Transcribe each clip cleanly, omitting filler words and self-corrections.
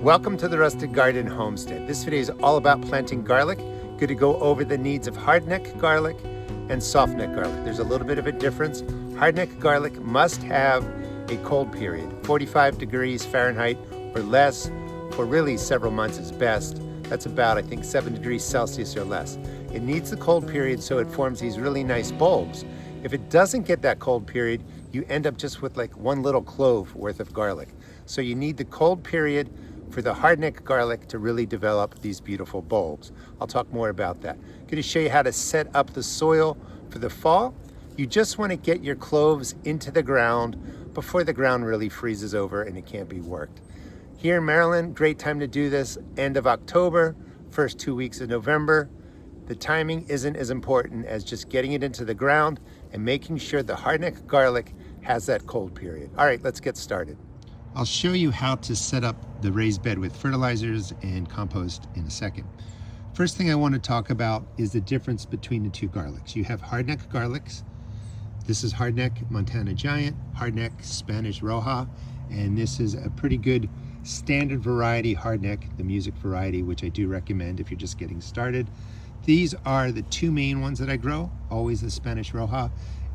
Welcome to the Rustic Garden Homestead. This video is all about planting garlic. Going to go over the needs of hardneck garlic and softneck garlic. There's a little bit of a difference. Hardneck garlic must have a cold period, 45 degrees Fahrenheit or less for really several months is best. That's about, I think, 7 degrees Celsius or less. It needs the cold period so it forms these really nice bulbs. If it doesn't get that cold period, you end up just with like one little clove worth of garlic. So you need the cold period for the hardneck garlic to really develop these beautiful bulbs. I'll talk more about that. I'm going to show you how to set up the soil for the fall. You just want to get your cloves into the ground before the ground really freezes over and it can't be worked. Here in Maryland, great time to do this, end of October, first 2 weeks of November. The timing isn't as important as just getting it into the ground and making sure the hardneck garlic has that cold period. All right, let's get started. I'll show you how to set up the raised bed with fertilizers and compost in a second. First thing I want to talk about is the difference between the two garlics. You have hardneck garlics. This is hardneck Montana Giant, hardneck Spanish Roja, and this is a pretty good standard variety hardneck, the music variety, which I do recommend if you're just getting started. These are the two main ones that I grow, always the Spanish Roja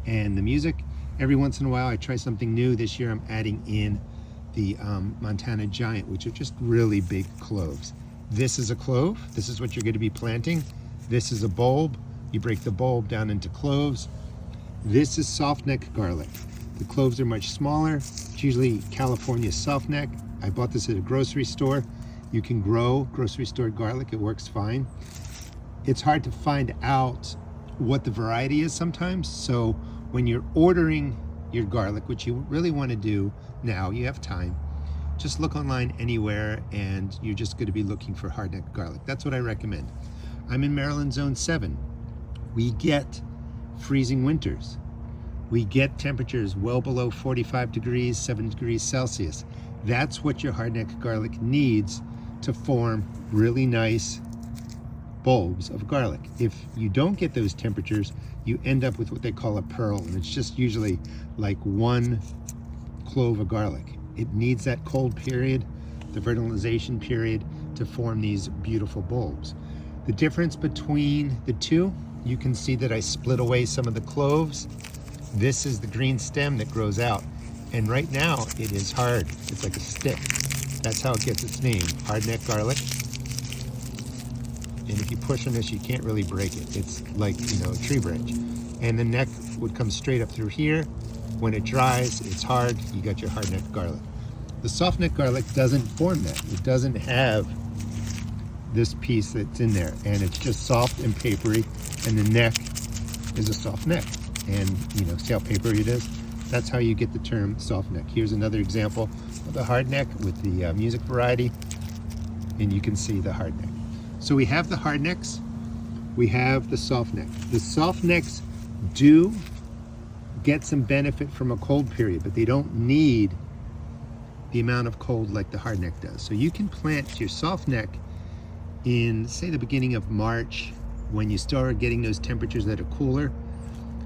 and the music. Every once in a while I try something new. This year I'm adding in the Montana Giant, which are just really big cloves. This is a clove. This is what you're going to be planting. This is a bulb. You break the bulb down into cloves. This is softneck garlic. The cloves are much smaller. It's usually California softneck. I bought this at a grocery store. You can grow grocery store garlic. It works fine. It's hard to find out what the variety is sometimes. So when you're ordering your garlic, which you really want to do now, you have time, just look online anywhere and you're just going to be looking for hardneck garlic. That's what I recommend. I'm in Maryland Zone 7. We get freezing winters. We get temperatures well below 45 degrees, 7 degrees Celsius. That's what your hardneck garlic needs to form really nice bulbs of garlic. If you don't get those temperatures, you end up with what they call a pearl, and it's just usually like one clove of garlic. It needs that cold period, the vernalization period, to form these beautiful bulbs. The difference between the two, you can see that I split away some of the cloves. This is the green stem that grows out, and right now it is hard. It's like a stick. That's how it gets its name, hardneck garlic. And if you push on this, you can't really break it. It's like, a tree branch. And the neck would come straight up through here. When it dries, it's hard. You got your hardneck garlic. The softneck garlic doesn't form that. It doesn't have this piece that's in there. And it's just soft and papery. And the neck is a soft neck. And, see how papery it is? That's how you get the term softneck. Here's another example of the hardneck with the music variety. And you can see the hardneck. So we have the hardnecks, we have the softneck. The softnecks do get some benefit from a cold period, but they don't need the amount of cold like the hardneck does. So you can plant your softneck in, say, the beginning of March, when you start getting those temperatures that are cooler.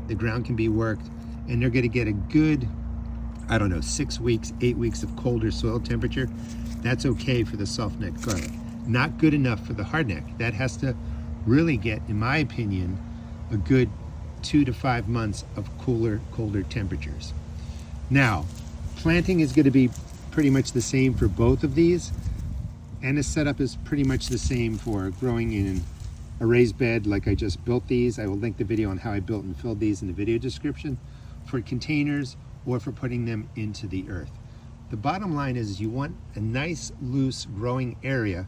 The ground can be worked, and they're gonna get a good, 6 weeks, 8 weeks of colder soil temperature. That's okay for the softneck garlic. Not good enough for the hardneck. That has to really get, in my opinion, a good 2 to 5 months of colder temperatures. Now, planting is going to be pretty much the same for both of these, and the setup is pretty much the same for growing in a raised bed like I just built these. I will link the video on how I built and filled these in the video description, for containers or for putting them into the earth. The bottom line is you want a nice, loose growing area,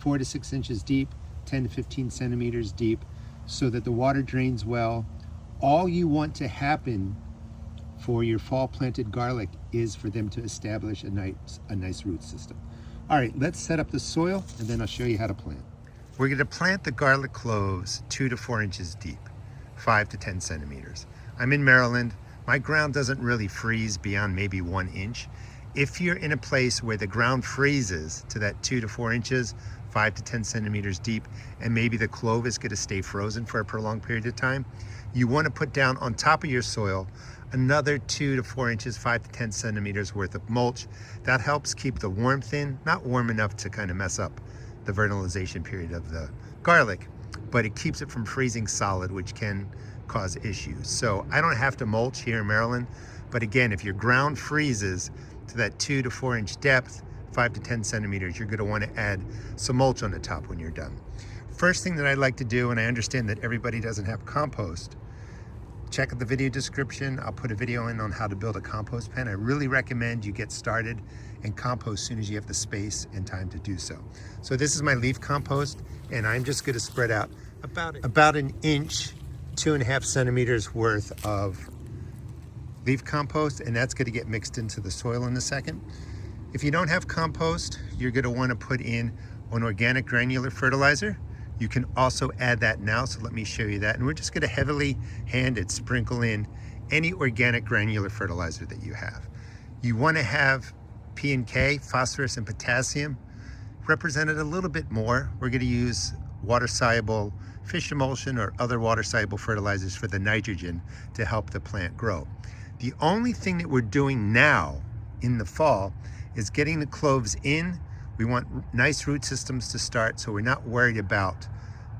4 to 6 inches deep, 10 to 15 centimeters deep, so that the water drains well. All you want to happen for your fall planted garlic is for them to establish a nice root system. All right, let's set up the soil and then I'll show you how to plant. We're going to plant the garlic cloves 2 to 4 inches deep, 5 to 10 centimeters. I'm in Maryland. My ground doesn't really freeze beyond maybe 1 inch. If you're in a place where the ground freezes to that 2 to 4 inches, 5 to 10 centimeters deep, and maybe the clove is going to stay frozen for a prolonged period of time, you want to put down on top of your soil another 2 to 4 inches, 5 to 10 centimeters worth of mulch. That helps keep the warmth in, not warm enough to kind of mess up the vernalization period of the garlic, but it keeps it from freezing solid, which can cause issues. So I don't have to mulch here in Maryland, but again, if your ground freezes to that 2 to 4 inch depth, 5 to 10 centimeters, you're gonna wanna add some mulch on the top when you're done. First thing that I like to do, and I understand that everybody doesn't have compost, check out the video description. I'll put a video in on how to build a compost pen. I really recommend you get started and compost as soon as you have the space and time to do so. So this is my leaf compost, and I'm just gonna spread out about an inch, 2.5 centimeters worth of leaf compost, and that's gonna get mixed into the soil in a second. If you don't have compost, you're gonna wanna put in an organic granular fertilizer. You can also add that now, so let me show you that. And we're just gonna heavily handed sprinkle in any organic granular fertilizer that you have. You wanna have P and K, phosphorus and potassium, represented a little bit more. We're gonna use water-soluble fish emulsion or other water-soluble fertilizers for the nitrogen to help the plant grow. The only thing that we're doing now in the fall is getting the cloves in. We want nice root systems to start, so we're not worried about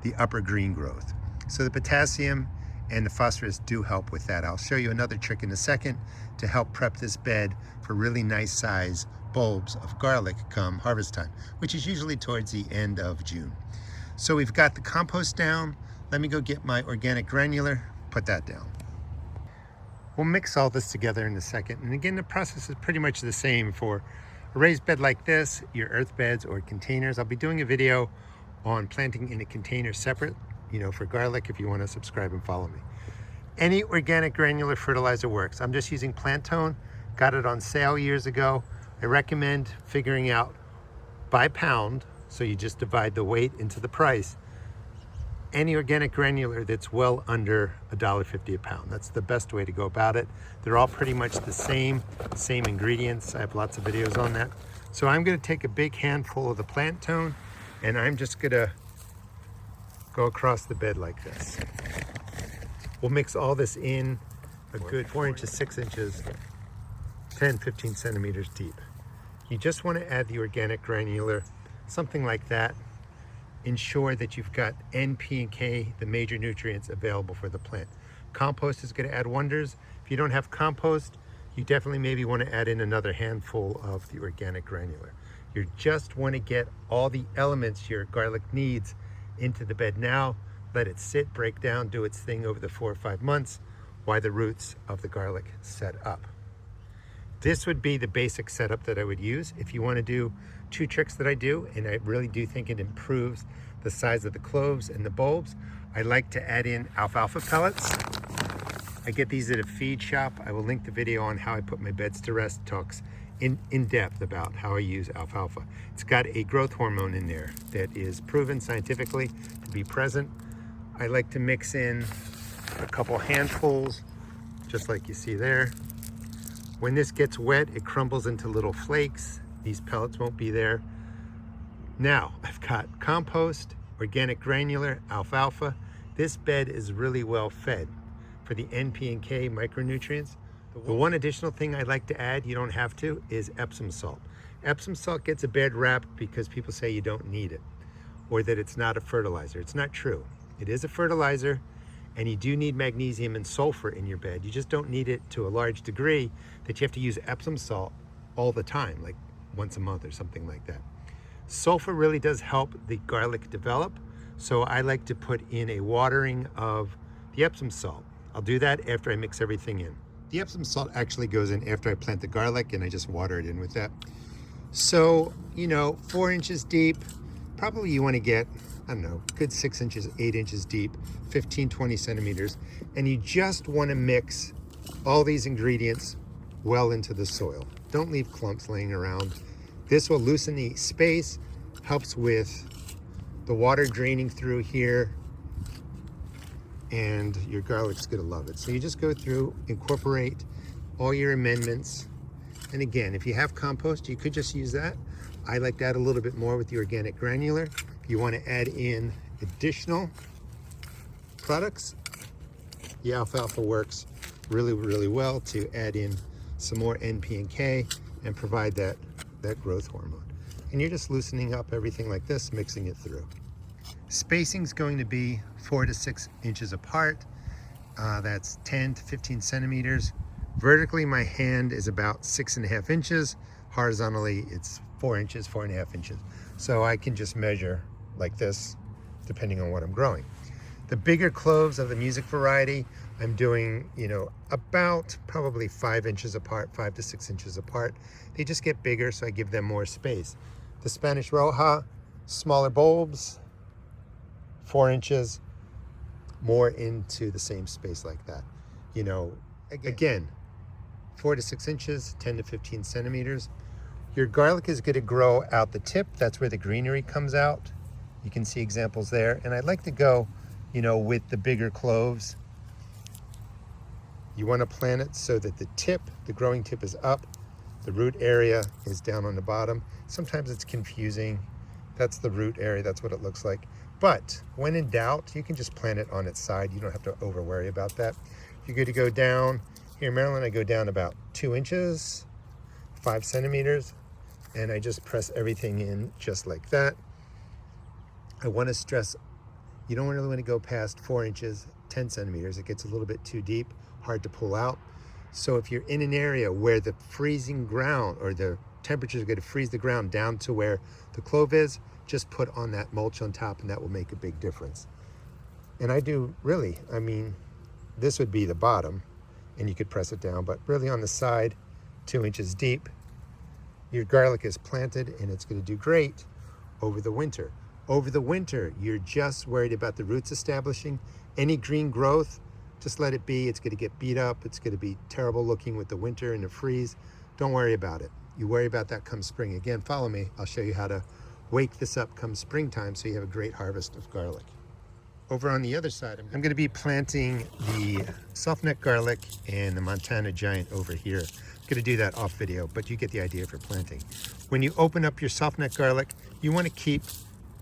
the upper green growth. So the potassium and the phosphorus do help with that. I'll show you another trick in a second to help prep this bed for really nice size bulbs of garlic come harvest time, which is usually towards the end of June. So we've got the compost down. Let me go get my organic granular, put that down. We'll mix all this together in a second. And again, the process is pretty much the same for a raised bed like this, your earth beds or containers. I'll be doing a video on planting in a container separate, for garlic if you want to subscribe and follow me. Any organic granular fertilizer works. I'm just using Plant Tone, got it on sale years ago. I recommend figuring out by pound, so you just divide the weight into the price, any organic granular that's well under $1.50 a pound. That's the best way to go about it. They're all pretty much the same ingredients. I have lots of videos on that. So I'm gonna take a big handful of the Plant Tone, and I'm just gonna go across the bed like this. We'll mix all this in a good 4 inches, 6 inches, 10, 15 centimeters deep. You just wanna add the organic granular, something like that. Ensure that you've got N, P, and K, the major nutrients available for the plant. Compost is going to add wonders. If you don't have compost, you definitely maybe want to add in another handful of the organic granular. You just want to get all the elements your garlic needs into the bed now. Let it sit, break down, do its thing over the 4 or 5 months while the roots of the garlic set up. This would be the basic setup that I would use. If you want to do 2 tricks that I do, and I really do think it improves the size of the cloves and the bulbs, I like to add in alfalfa pellets. I get these at a feed shop. I will link the video on how I put my beds to rest. Talks in depth about how I use alfalfa. It's got a growth hormone in there that is proven scientifically to be present. I like to mix in a couple handfuls, just like you see there. When this gets wet, it crumbles into little flakes. These pellets won't be there. Now, I've got compost, organic granular, alfalfa. This bed is really well fed for the N, P, and K micronutrients. The one additional thing I'd like to add, you don't have to, is Epsom salt. Epsom salt gets a bad rap because people say you don't need it, or that it's not a fertilizer. It's not true. It is a fertilizer, and you do need magnesium and sulfur in your bed. You just don't need it to a large degree that you have to use Epsom salt all the time, like once a month or something like that. Sulfur really does help the garlic develop, so I like to put in a watering of the Epsom salt. I'll do that after I mix everything in. The Epsom salt actually goes in after I plant the garlic, and I just water it in with that. So, 4 inches deep, probably you want to get, I don't know, good 6 inches, 8 inches deep, 15, 20 centimeters. And you just want to mix all these ingredients well into the soil. Don't leave clumps laying around. This will loosen the space, helps with the water draining through here, and your garlic's gonna love it. So you just go through, incorporate all your amendments. And again, if you have compost, you could just use that. I like to add a little bit more with the organic granular. If you want to add in additional products, the alfalfa works really, really well to add in some more NP and K and provide that growth hormone. And you're just loosening up everything like this, mixing it through. Spacing is going to be 4 to 6 inches apart. That's 10 to 15 centimeters. Vertically, my hand is about 6.5 inches. Horizontally, it's 4 inches, 4.5 inches. So I can just measure like this, depending on what I'm growing. The bigger cloves of the music variety, I'm doing, about probably 5 inches apart, 5 to 6 inches apart. They just get bigger, so I give them more space. The Spanish Roja, smaller bulbs, 4 inches, more into the same space like that. Again, 4 to 6 inches, 10 to 15 centimeters. Your garlic is going to grow out the tip. That's where the greenery comes out. You can see examples there. And I'd like to go, with the bigger cloves. You want to plant it so that the growing tip is up. The root area is down on the bottom. Sometimes it's confusing. That's the root area. That's what it looks like. But when in doubt, you can just plant it on its side. You don't have to over worry about that. You're good to go down. Here in Maryland, I go down about 2 inches, 5 centimeters, and I just press everything in just like that. I want to stress, you don't really want to go past 4 inches, 10 centimeters. It gets a little bit too deep, hard to pull out. So if you're in an area where the freezing ground or the temperatures are going to freeze the ground down to where the clove is, just put on that mulch on top and that will make a big difference. And this would be the bottom and you could press it down, but really on the side, 2 inches deep, your garlic is planted and it's going to do great over the winter. Over the winter, you're just worried about the roots establishing. Any green growth, just let it be. It's going to get beat up. It's going to be terrible looking with the winter and the freeze. Don't worry about it. You worry about that come spring. Again, follow me. I'll show you how to wake this up come springtime so you have a great harvest of garlic. Over on the other side, I'm going to be planting the Softneck garlic and the Montana Giant over here. I'm going to do that off video, but you get the idea for planting. When you open up your Softneck garlic, you want to keep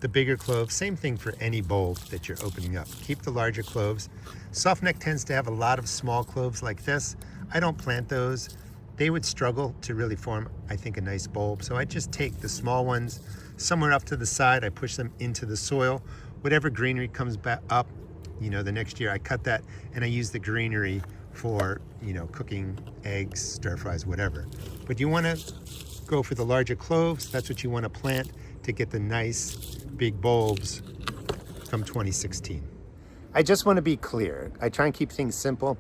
the bigger cloves. Same thing for any bulb that you're opening up. Keep the larger cloves. Softneck tends to have a lot of small cloves like this. I don't plant those. They would struggle to really form, I think, a nice bulb. So I just take the small ones somewhere up to the side. I push them into the soil. Whatever greenery comes back up, the next year I cut that and I use the greenery for, cooking eggs, stir fries, whatever. But you want to go for the larger cloves. That's what you want to plant to get the nice big bulbs come 2016. I just want to be clear. I try and keep things simple.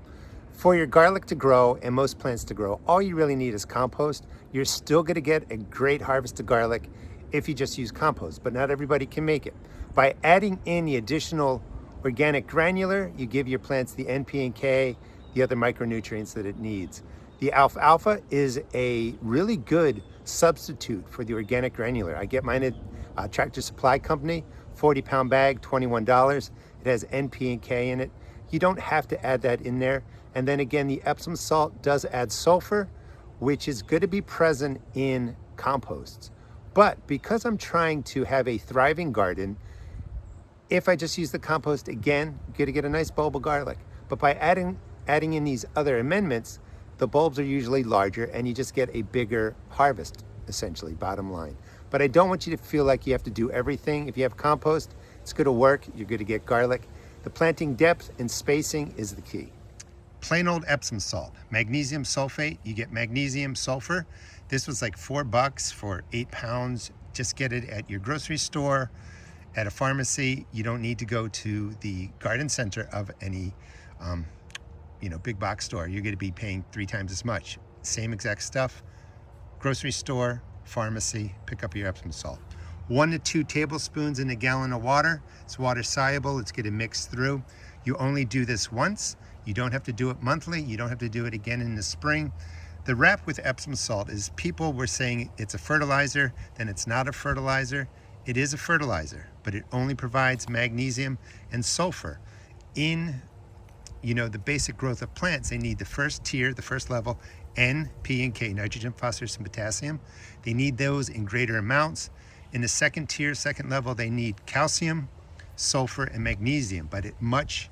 For your garlic to grow and most plants to grow, all you really need is compost. You're still going to get a great harvest of garlic if you just use compost, but not everybody can make it. By adding in the additional organic granular, you give your plants the NP and K, the other micronutrients that it needs. The Alfalfa is a really good substitute for the organic granular. I get mine at Tractor Supply Company, 40-pound bag, $21. It has NP and K in it. You don't have to add that in there. And then again, the Epsom salt does add sulfur, which is going to be present in composts. But because I'm trying to have a thriving garden, if I just use the compost again, you're going to get a nice bulb of garlic. But by adding in these other amendments, the bulbs are usually larger and you just get a bigger harvest, essentially, bottom line. But I don't want you to feel like you have to do everything. If you have compost, it's going to work. You're going to get garlic. The planting depth and spacing is the key. Plain old Epsom salt, magnesium sulfate. You get magnesium sulfur. This was like $4 for 8 pounds. Just get it at your grocery store, at a pharmacy. You don't need to go to the garden center of any big box store. You're going to be paying 3 times as much. Same exact stuff. Grocery store, pharmacy, pick up your Epsom salt. 1 to 2 tablespoons in a gallon of water. It's water soluble. It's going to mix through. You only do this once. You don't have to do it monthly. You don't have to do it again in the spring. The rap with Epsom salt is people were saying it's a fertilizer, then it's not a fertilizer. It is a fertilizer, but it only provides magnesium and sulfur. In the basic growth of plants, they need the first tier, the first level, N, P, and K, nitrogen, phosphorus, and potassium. They need those in greater amounts. In the second tier, second level, they need calcium, sulfur, and magnesium, but at much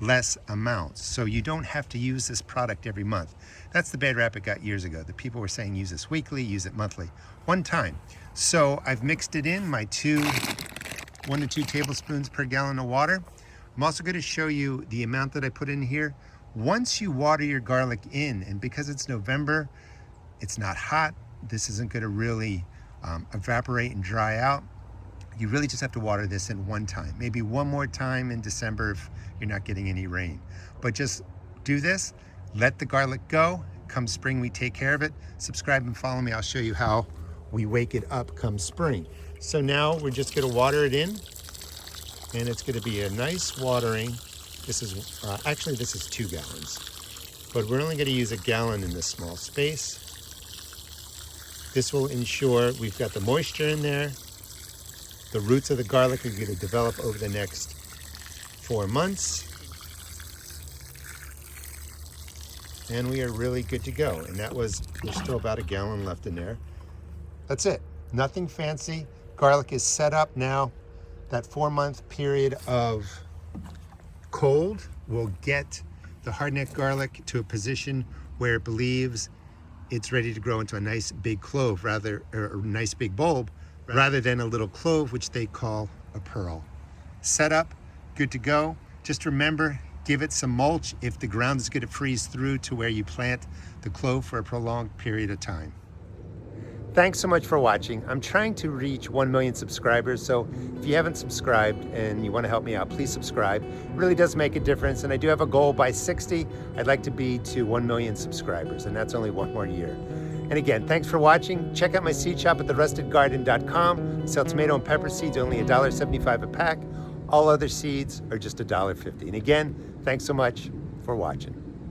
less amounts. So you don't have to use this product every month. That's the bad rap it got years ago. The people were saying use this weekly, use it monthly. One time. So I've mixed it in, my 1 to 2 tablespoons per gallon of water. I'm also going to show you the amount that I put in here. Once you water your garlic in, and because it's November, it's not hot, this isn't going to really evaporate and dry out. You really just have to water this in one time, maybe one more time in December if you're not getting any rain. But just do this, let the garlic go. Come spring, we take care of it. Subscribe and follow me. I'll show you how we wake it up come spring. So now we're just gonna water it in, and it's gonna be a nice watering. This is, actually this is 2 gallons, but we're only gonna use 1 gallon in this small space. This will ensure we've got the moisture in there. The roots of the garlic are going to develop over the next 4 months. And we are really good to go. And there's still about 1 gallon left in there. That's it. Nothing fancy. Garlic is set up now. That 4-month period of cold will get the hardneck garlic to a position where it believes it's ready to grow into a nice big clove, or a nice big bulb, rather than a little clove, which they call a pearl. Set up, good to go. Just remember, give it some mulch if the ground is going to freeze through to where you plant the clove for a prolonged period of time. Thanks so much for watching. I'm trying to reach 1 million subscribers, so if you haven't subscribed and you want to help me out, please subscribe. It really does make a difference, and I do have a goal by 60. I'd like to be to 1 million subscribers, and that's only 1 more year. And again, thanks for watching. Check out my seed shop at therustedgarden.com. I sell tomato and pepper seeds, only $1.75 a pack. All other seeds are just $1.50. And again, thanks so much for watching.